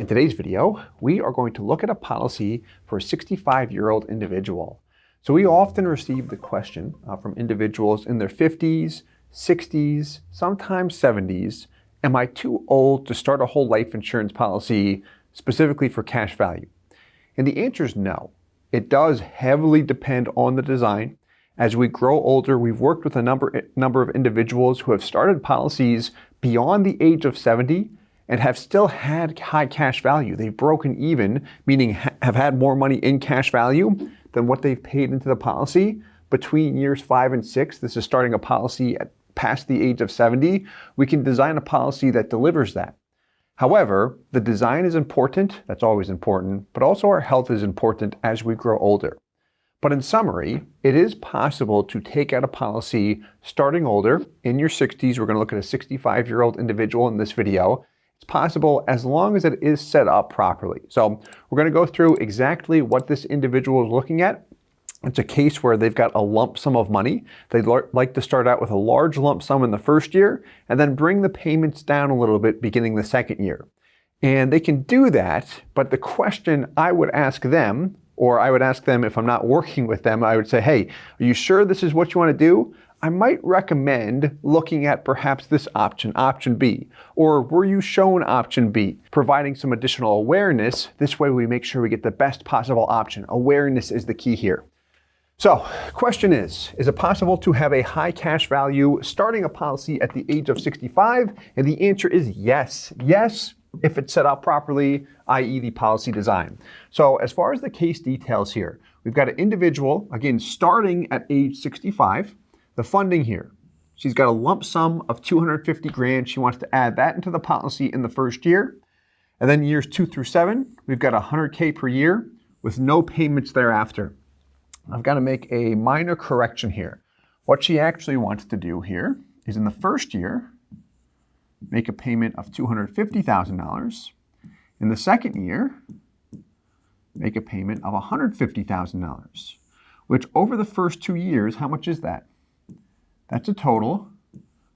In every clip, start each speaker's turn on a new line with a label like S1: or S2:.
S1: In today's video, we are going to look at a policy for a 65-year-old individual. So we often receive the question from individuals in their 50s, 60s, sometimes 70s, am I too old to start a whole life insurance policy specifically for cash value? And the answer is no. It does heavily depend on the design. As we grow older, we've worked with a number of individuals who have started policies beyond the age of 70 and have still had high cash value. They've broken even, meaning have had more money in cash value than what they've paid into the policy between years 5 and 6. This is starting a policy at past the age of 70. We can design a policy that delivers that. However, the design is important, that's always important, but also our health is important as we grow older. But in summary, it is possible to take out a policy starting older. In your 60s, we're going to look at a 65-year-old individual in this video. It's possible as long as it is set up properly. So we're going to go through exactly what this individual is looking at. It's a case where they've got a lump sum of money. They'd like to start out with a large lump sum in the first year and then bring the payments down a little bit beginning the second year. And they can do that, but the question I would ask them, or I would ask them if I'm not working with them, I would say, hey, are you sure this is what you want to do? I might recommend looking at perhaps this option, option B, or were you shown option B, providing some additional awareness. This way we make sure we get the best possible option. Awareness is the key here. So, question is it possible to have a high cash value starting a policy at the age of 65? And the answer is yes. Yes, if it's set up properly, i.e. the policy design. So as far as the case details here, we've got an individual, again, starting at age 65. The funding here, she's got a lump sum of $250,000. She wants to add that into the policy in the first year. And then years 2 through 7, we've got $100K per year with no payments thereafter. I've got to make a minor correction here. What she actually wants to do here is in the first year, make a payment of $250,000. In the second year, make a payment of $150,000, which over the first 2 years, how much is that? That's a total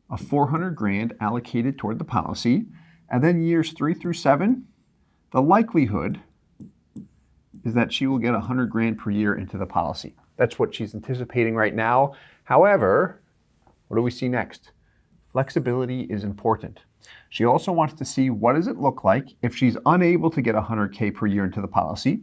S1: of $400,000 allocated toward the policy. And then years 3 through 7, the likelihood is that she will get $100,000 per year into the policy. That's what she's anticipating right now. However, what do we see next? Flexibility is important. She also wants to see what does it look like if she's unable to get $100K per year into the policy.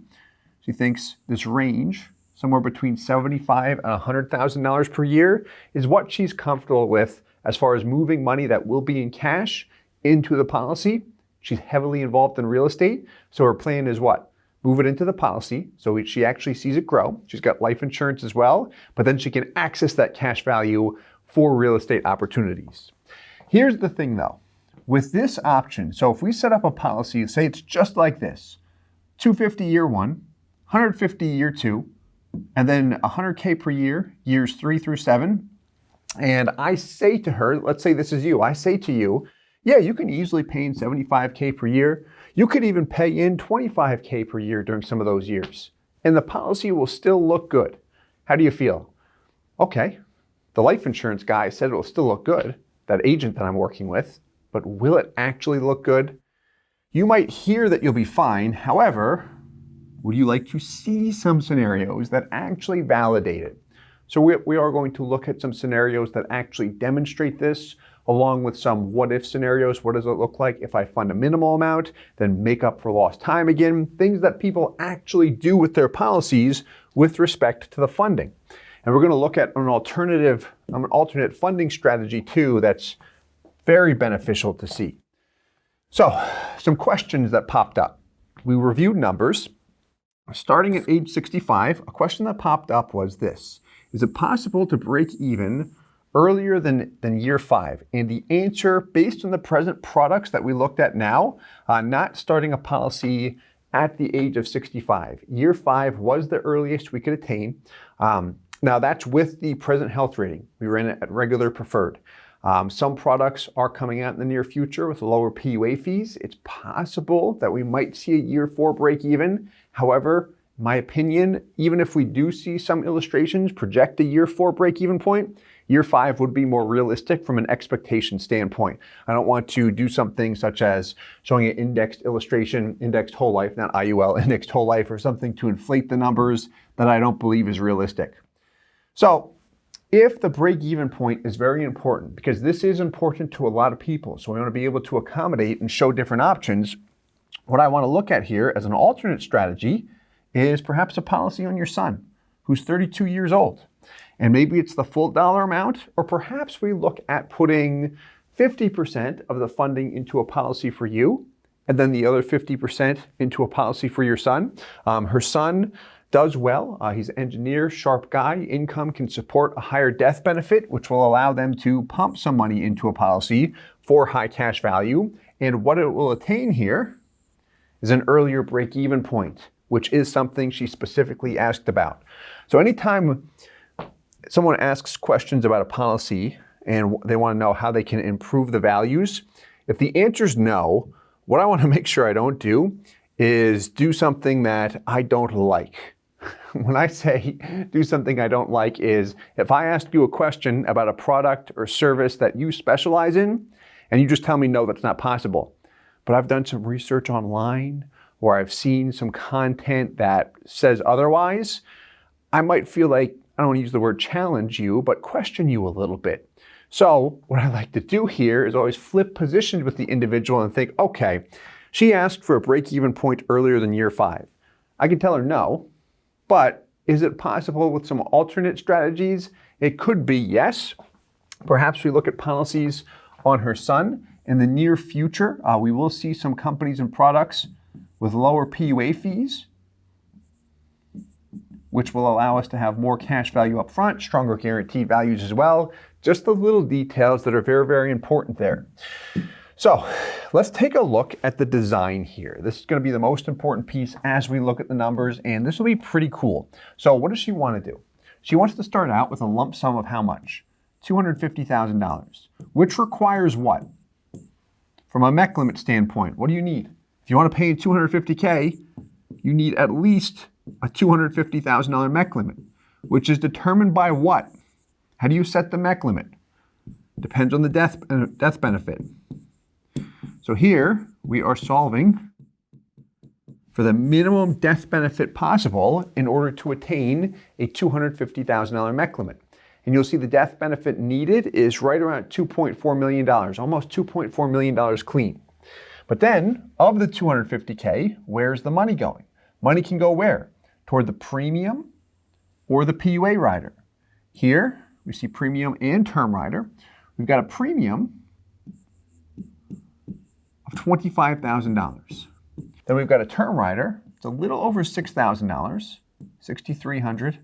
S1: She thinks this range, somewhere between $75,000 and $100,000 per year, is what she's comfortable with as far as moving money that will be in cash into the policy. She's heavily involved in real estate, so her plan is what? Move it into the policy so she actually sees it grow. She's got life insurance as well, but then she can access that cash value for real estate opportunities. Here's the thing though, with this option, so if we set up a policy, say it's just like this, $250 year 1, $150 year 2, and then $100K per year, years 3 through 7, and I say to her, let's say this is you, I say to you, yeah, you can easily pay in $75K per year. You could even pay in $25K per year during some of those years, and the policy will still look good. How do you feel? Okay, the life insurance guy said it will still look good, that agent that I'm working with, but will it actually look good? You might hear that you'll be fine. However, would you like to see some scenarios that actually validate it? So we are going to look at some scenarios that actually demonstrate this, along with some what-if scenarios. What does it look like if I fund a minimal amount, then make up for lost time again? Things that people actually do with their policies with respect to the funding. And we're going to look at an alternate funding strategy too that's very beneficial to see. So, some questions that popped up. We reviewed numbers. Starting at age 65, a question that popped up was this. Is it possible to break even earlier than year 5? And the answer, based on the present products that we looked at now, not starting a policy at the age of 65. Year 5 was the earliest we could attain. Now that's with the present health rating. We ran it at regular preferred. Some products are coming out in the near future with lower PUA fees. It's possible that we might see a year 4 break even. However, my opinion, even if we do see some illustrations project a year 4 break-even point, year 5 would be more realistic from an expectation standpoint. I don't want to do something such as showing an indexed illustration, indexed whole life, not IUL, indexed whole life, or something to inflate the numbers that I don't believe is realistic. So if the break-even point is very important, because this is important to a lot of people, so we want to be able to accommodate and show different options, what I want to look at here as an alternate strategy is perhaps a policy on your son who's 32 years old. And maybe it's the full dollar amount, or perhaps we look at putting 50% of the funding into a policy for you, and then the other 50% into a policy for your son. Her son does well. He's an engineer, sharp guy. Income can support a higher death benefit, which will allow them to pump some money into a policy for high cash value. And what it will attain here is an earlier break-even point, which is something she specifically asked about. So anytime someone asks questions about a policy and they want to know how they can improve the values, if the answer is no, what I want to make sure I don't do is do something that I don't like. When I say do something I don't like is if I ask you a question about a product or service that you specialize in and you just tell me no, that's not possible. But I've done some research online or I've seen some content that says otherwise, I might feel like, I don't want to use the word challenge you, but question you a little bit. So what I like to do here is always flip positions with the individual and think, okay, she asked for a break-even point earlier than year 5. I can tell her no, but is it possible with some alternate strategies? It could be yes. Perhaps we look at policies on her son. In the near future, we will see some companies and products with lower PUA fees, which will allow us to have more cash value up front, stronger guaranteed values as well. Just the little details that are very, very important there. So let's take a look at the design here. This is going to be the most important piece as we look at the numbers, and this will be pretty cool. So what does she want to do? She wants to start out with a lump sum of how much? $250,000, which requires what? From a MEC limit standpoint, what do you need? If you want to pay $250K, you need at least a $250,000 MEC limit, which is determined by what? How do you set the MEC limit? Depends on the death benefit. So here we are solving for the minimum death benefit possible in order to attain a $250,000 MEC limit. And you'll see the death benefit needed is right around $2.4 million, almost $2.4 million clean. But then of the $250K, where's the money going? Money can go where? Toward the premium or the PUA rider. Here, we see premium and term rider. We've got a premium of $25,000. Then we've got a term rider. It's a little over $6,000, $6,300. It's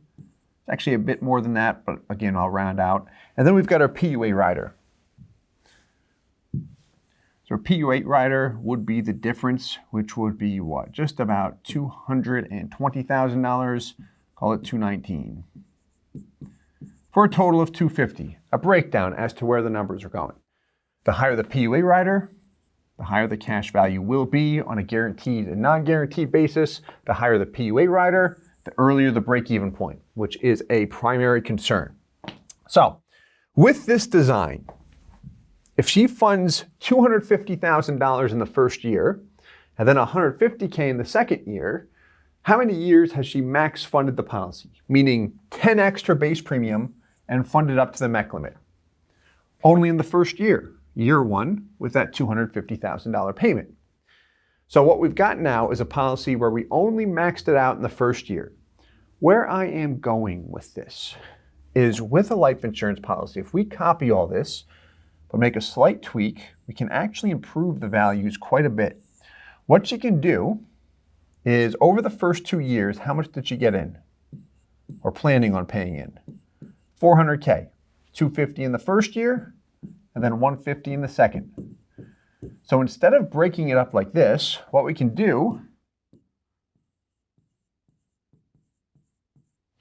S1: actually a bit more than that, but again, I'll round out. And then we've got our PUA rider. So our PUA rider would be the difference, which would be what? Just about $220,000, call it $219,000. For a total of $250,000, a breakdown as to where the numbers are going. The higher the PUA rider, the higher the cash value will be on a guaranteed and non-guaranteed basis. The higher the PUA rider, the earlier the break-even point, which is a primary concern. So with this design, if she funds $250,000 in the first year and then $150K in the second year, how many years has she max funded the policy? Meaning 10 extra base premium and funded up to the MEC limit. Only in the first year, year 1, with that $250,000 payment. So what we've got now is a policy where we only maxed it out in the first year. Where I am going with this is with a life insurance policy, if we copy all this, but make a slight tweak, we can actually improve the values quite a bit. What she can do is over the first 2 years, how much did she get in? Or planning on paying in? $400K, $250 in the first year, and then $150 in the second. So instead of breaking it up like this, what we can do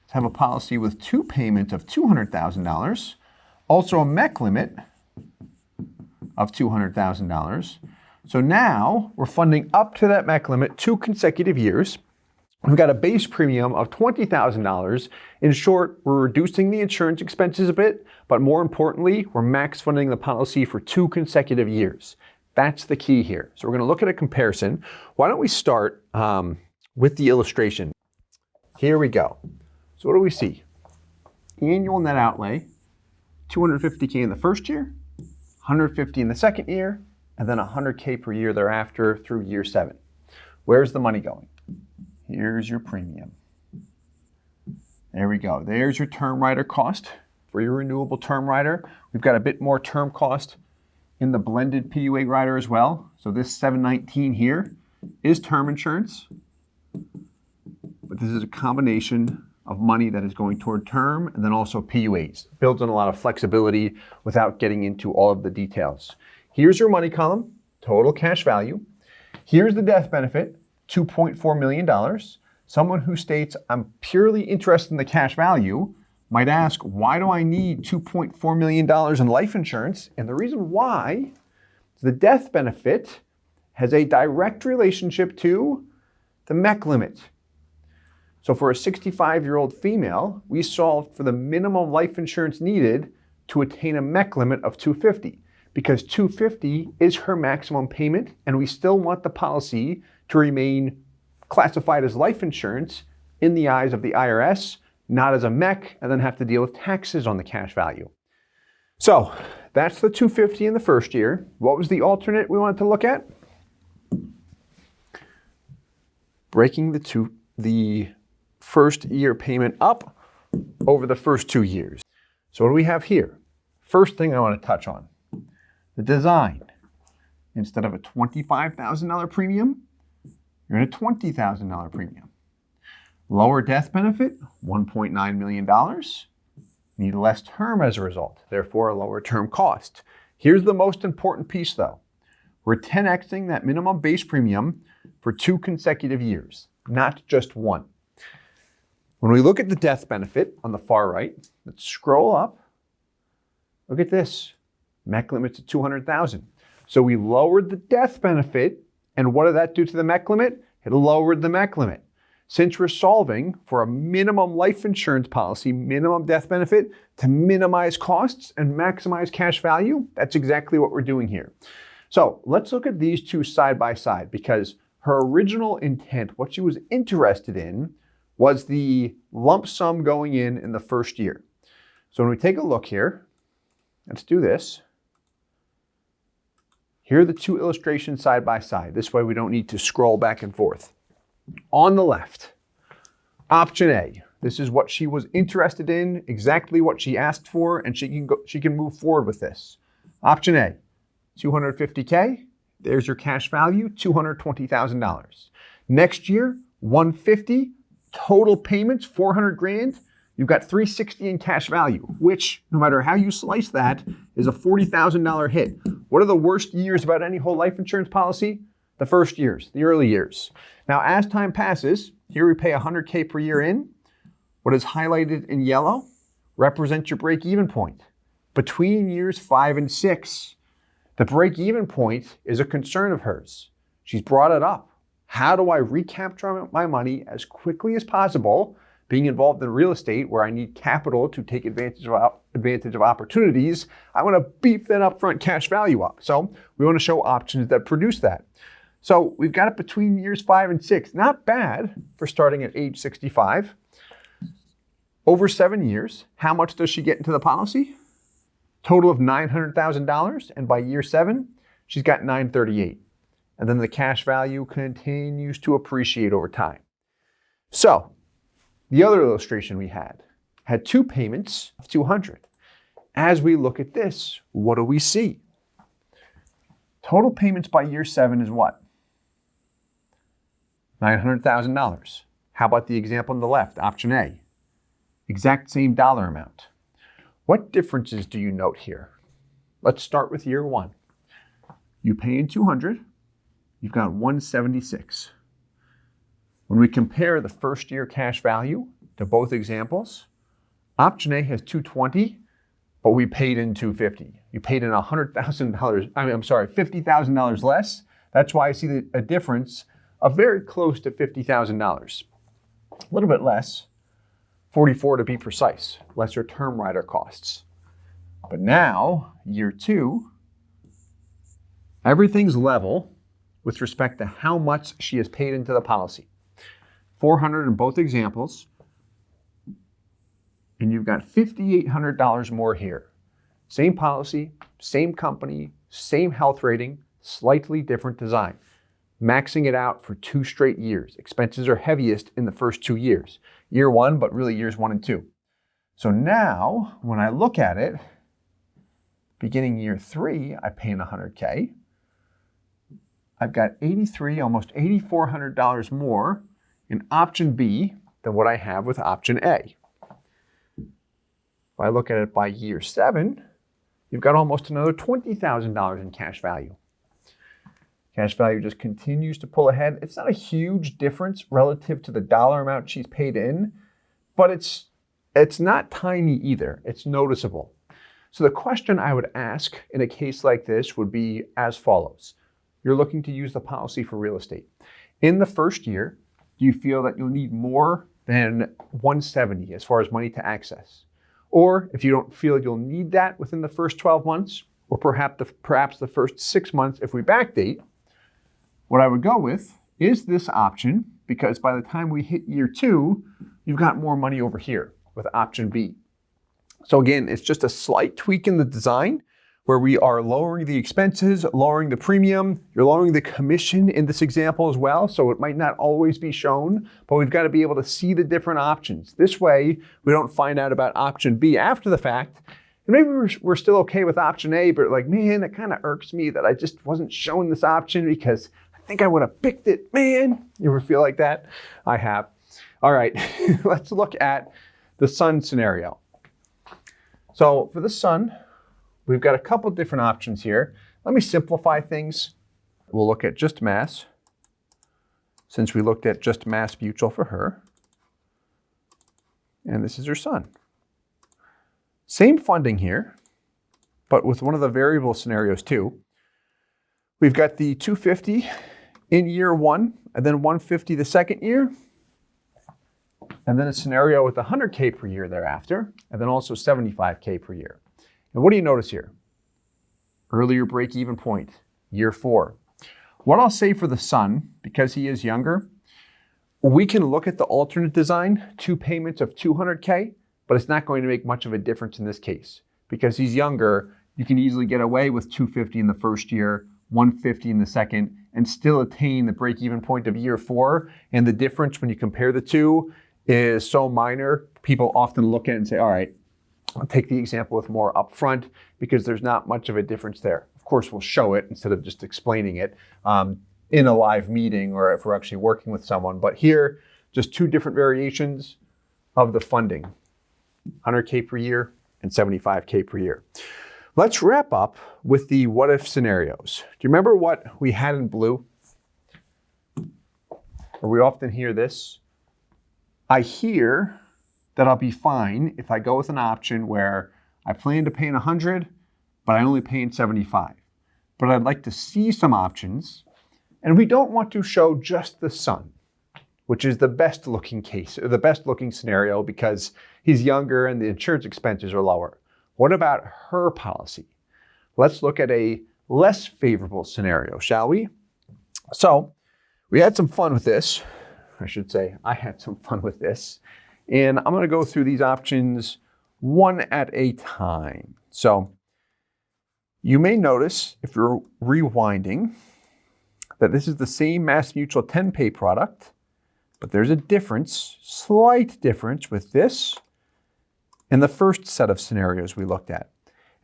S1: is have a policy with 2 payments of $200,000, also a MEC limit of $200,000. So now we're funding up to that MEC limit 2 consecutive years. We've got a base premium of $20,000. In short, we're reducing the insurance expenses a bit, but more importantly, we're max funding the policy for 2 consecutive years. That's the key here. So we're going to look at a comparison. Why don't we start with the illustration? Here we go. So what do we see? Annual net outlay, $250K in the first year, $150K in the second year, and then $100K per year thereafter through year 7. Where's the money going? Here's your premium. There we go. There's your term rider cost for your renewable term rider. We've got a bit more term cost in the blended PUA rider as well. So this $719 here is term insurance, but this is a combination of money that is going toward term and then also PUAs. Builds in a lot of flexibility without getting into all of the details. Here's your money column, total cash value. Here's the death benefit, $2.4 million. Someone who states, I'm purely interested in the cash value, might ask, why do I need $2.4 million in life insurance? And the reason why, the death benefit has a direct relationship to the MEC limit. So for a 65-year-old female, we solved for the minimum life insurance needed to attain a MEC limit of $250, because $250 is her maximum payment, and we still want the policy to remain classified as life insurance in the eyes of the IRS, not as a MEC, and then have to deal with taxes on the cash value. So that's the $250 in the first year. What was the alternate we wanted to look at? Breaking the first year payment up over the first 2 years. So what do we have here? First thing I want to touch on, the design. Instead of a $25,000 premium, you're at a $20,000 premium. Lower death benefit, $1.9 million. Need less term as a result, therefore a lower term cost. Here's the most important piece though. We're 10xing that minimum base premium for 2 consecutive years, not just 1. When we look at the death benefit on the far right, let's scroll up. Look at this, MEC limit's at $200,000. So we lowered the death benefit, and what did that do to the MEC limit? It lowered the MEC limit. Since we're solving for a minimum life insurance policy, minimum death benefit, to minimize costs and maximize cash value, that's exactly what we're doing here. So let's look at these two side by side, because her original intent, what she was interested in, was the lump sum going in the first year. So when we take a look here, let's do this. Here are the two illustrations side by side. This way we don't need to scroll back and forth. On the left, option A. This is what she was interested in, exactly what she asked for, and she can move forward with this. Option A, $250K. There's your cash value, $220,000. Next year, $150, total payments, $400,000. You've got $360 in cash value, which, no matter how you slice that, is a $40,000 hit. What are the worst years about any whole life insurance policy? The first years, the early years. Now, as time passes, here we pay $100K per year in. What is highlighted in yellow represents your break-even point. Between years 5 and 6, the break-even point is a concern of hers. She's brought it up. How do I recapture my money as quickly as possible? Being involved in real estate where I need capital to take advantage of opportunities, I want to beef that upfront cash value up. So we want to show options that produce that. So we've got it between years 5 and 6. Not bad for starting at age 65. Over 7 years, how much does she get into the policy? Total of $900,000, and by year 7, she's got $938,000. And then the cash value continues to appreciate over time. So the other illustration we had 2 payments of $200,000. As we look at this, what do we see? Total payments by year 7 is what? $900,000. How about the example on the left, option A? Exact same dollar amount. What differences do you note here? Let's start with year 1. You pay in $200,000, you've got $176,000. When we compare the first year cash value to both examples, option A has $220,000, but we paid in $250,000. You paid in $50,000 less. That's why I see a difference of very close to $50,000. a little bit less, 44 to be precise, lesser term rider costs. But now, year 2, everything's level with respect to how much she has paid into the policy. $400 in both examples, and you've got $5,800 more here. Same policy, same company, same health rating, slightly different design. Maxing it out for 2 straight years. Expenses are heaviest in the first 2 years. Year 1, but really years 1 and 2. So now, when I look at it, beginning year 3, I pay in $100K. I've got $83, almost $8,400 more in option B than what I have with option A. If I look at it by year 7, you've got almost another $20,000 in cash value. Cash value just continues to pull ahead. It's not a huge difference relative to the dollar amount she's paid in, but it's not tiny either. It's noticeable. So the question I would ask in a case like this would be as follows. You're looking to use the policy for real estate. In the first year, do you feel that you'll need more than $170 as far as money to access? Or if you don't feel you'll need that within the first 12 months, or perhaps the first 6 months if we backdate, what I would go with is this option, because by the time we hit year 2, you've got more money over here with option B. So again, it's just a slight tweak in the design where we are lowering the expenses, lowering the premium, you're lowering the commission in this example as well, so it might not always be shown, but we've got to be able to see the different options. This way, we don't find out about option B after the fact, and maybe we're still okay with option A, but like, man, it kind of irks me that I just wasn't shown this option because I think I would have picked it, man. You ever feel like that? I have. All right, let's look at the son scenario. So for the son, we've got a couple different options here. Let me simplify things. We'll look at just Mass, since we looked at just Mass Mutual for her. And this is her son. Same funding here, but with one of the variable scenarios too. We've got the $250 in year 1, and then $150 the second year, and then a scenario with $100K per year thereafter, and then also $75K per year. And what do you notice here? Earlier break-even point, year 4. What I'll say for the son, because he is younger, we can look at the alternate design, 2 payments of $200K, but it's not going to make much of a difference in this case. Because he's younger, you can easily get away with $250 in the first year, $150 in the second, and still attain the break-even point of year 4. And the difference when you compare the two is so minor, people often look at it and say, all right, I'll take the example with more upfront because there's not much of a difference there. Of course, we'll show it instead of just explaining it in a live meeting or if we're actually working with someone. But here, just 2 different variations of the funding, $100K per year and $75K per year. Let's wrap up with the what if scenarios. Do you remember what we had in blue? Or we often hear this. I hear that I'll be fine if I go with an option where I plan to pay in 100, but I only pay in 75. But I'd like to see some options, and we don't want to show just the son, which is the best looking case, or the best looking scenario because he's younger and the insurance expenses are lower. What about her policy? Let's look at a less favorable scenario, shall we? So we had some fun with this. I should say I had some fun with this. And I'm going to go through these options one at a time. So you may notice, if you're rewinding, that this is the same Mass Mutual 10-pay product, but there's a difference, slight difference with this and the first set of scenarios we looked at.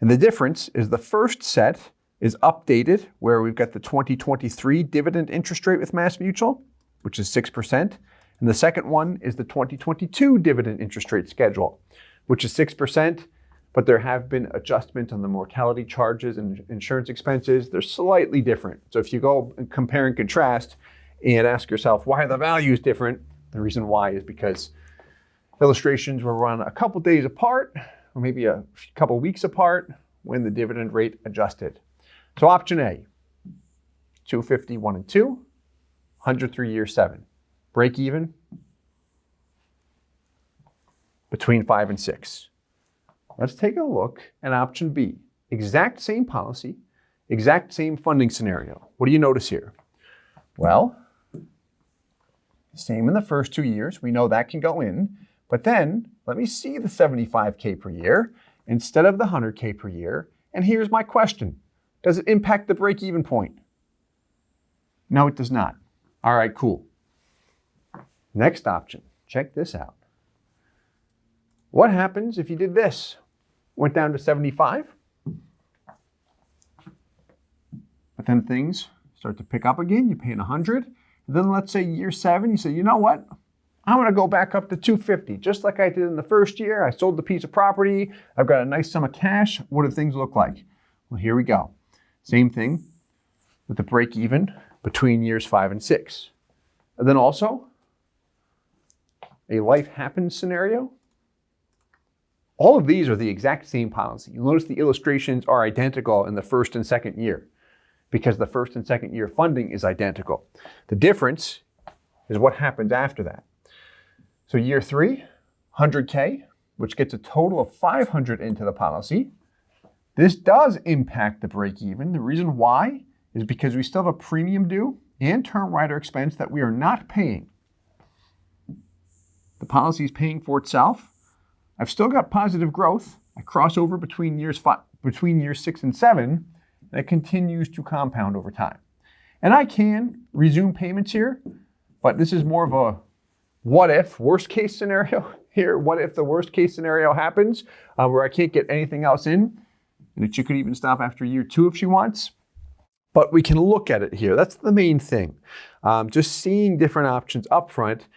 S1: And the difference is the first set is updated, where we've got the 2023 dividend interest rate with Mass Mutual, which is 6%. And the second one is the 2022 dividend interest rate schedule, which is 6%, but there have been adjustments on the mortality charges and insurance expenses. They're slightly different. So if you go and compare and contrast and ask yourself, why are the values different? The reason why is because illustrations were run a couple days apart, or maybe a couple weeks apart when the dividend rate adjusted. So option A, 250, 1 and 2, 100 through year 7. Break even, between 5 and 6. Let's take a look at option B. Exact same policy, exact same funding scenario. What do you notice here? Well, same in the first 2 years. We know that can go in. But then let me see the $75K per year instead of the $100K per year. And here's my question. Does it impact the break-even point? No, it does not. All right, cool. Next option. Check this out. What happens if you did this? Went down to 75. But then things start to pick up again. You're paying 100. And then let's say year 7, you say, you know what? I'm going to go back up to 250, just like I did in the first year. I sold the piece of property. I've got a nice sum of cash. What do things look like? Well, here we go. Same thing with the break even between years 5 and 6. And then also a life happens scenario. All of these are the exact same policy. You'll notice the illustrations are identical in the first and second year because the first and second year funding is identical. The difference is what happens after that. So year 3, 100K, which gets a total of 500 into the policy. This does impact the break even. The reason why is because we still have a premium due and term rider expense that we are not paying. The policy is paying for itself. I've still got positive growth. I cross over between years 6 and 7, and it continues to compound over time. And I can resume payments here, but this is more of a what if, worst case scenario here. What if the worst case scenario happens where I can't get anything else in, and that she could even stop after year 2 if she wants. But we can look at it here. That's the main thing. Just seeing different options up front.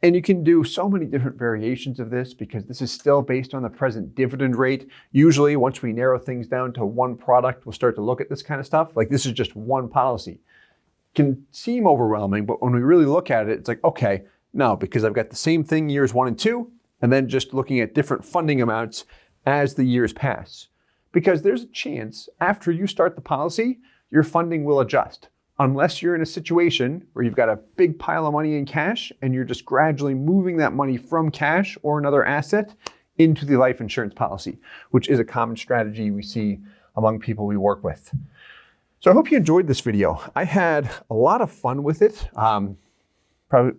S1: And you can do so many different variations of this because this is still based on the present dividend rate. Usually, once we narrow things down to one product, we'll start to look at this kind of stuff. Like this is just one policy. It can seem overwhelming, but when we really look at it, it's like, okay, no, because I've got the same thing years 1 and 2, and then just looking at different funding amounts as the years pass. Because there's a chance after you start the policy, your funding will adjust. Unless you're in a situation where you've got a big pile of money in cash and you're just gradually moving that money from cash or another asset into the life insurance policy, which is a common strategy we see among people we work with. So I hope you enjoyed this video. I had a lot of fun with it.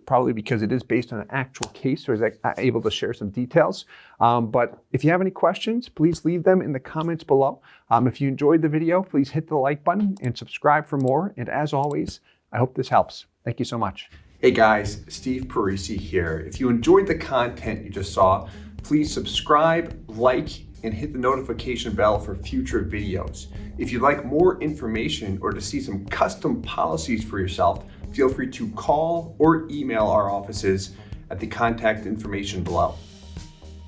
S1: Probably because it is based on an actual case, so I was able to share some details. But if you have any questions, please leave them in the comments below. If you enjoyed the video, please hit the like button and subscribe for more. And as always, I hope this helps. Thank you so much. Hey guys, Steve Parisi here. If you enjoyed the content you just saw, please subscribe, like, and hit the notification bell for future videos. If you'd like more information or to see some custom policies for yourself, feel free to call or email our offices at the contact information below.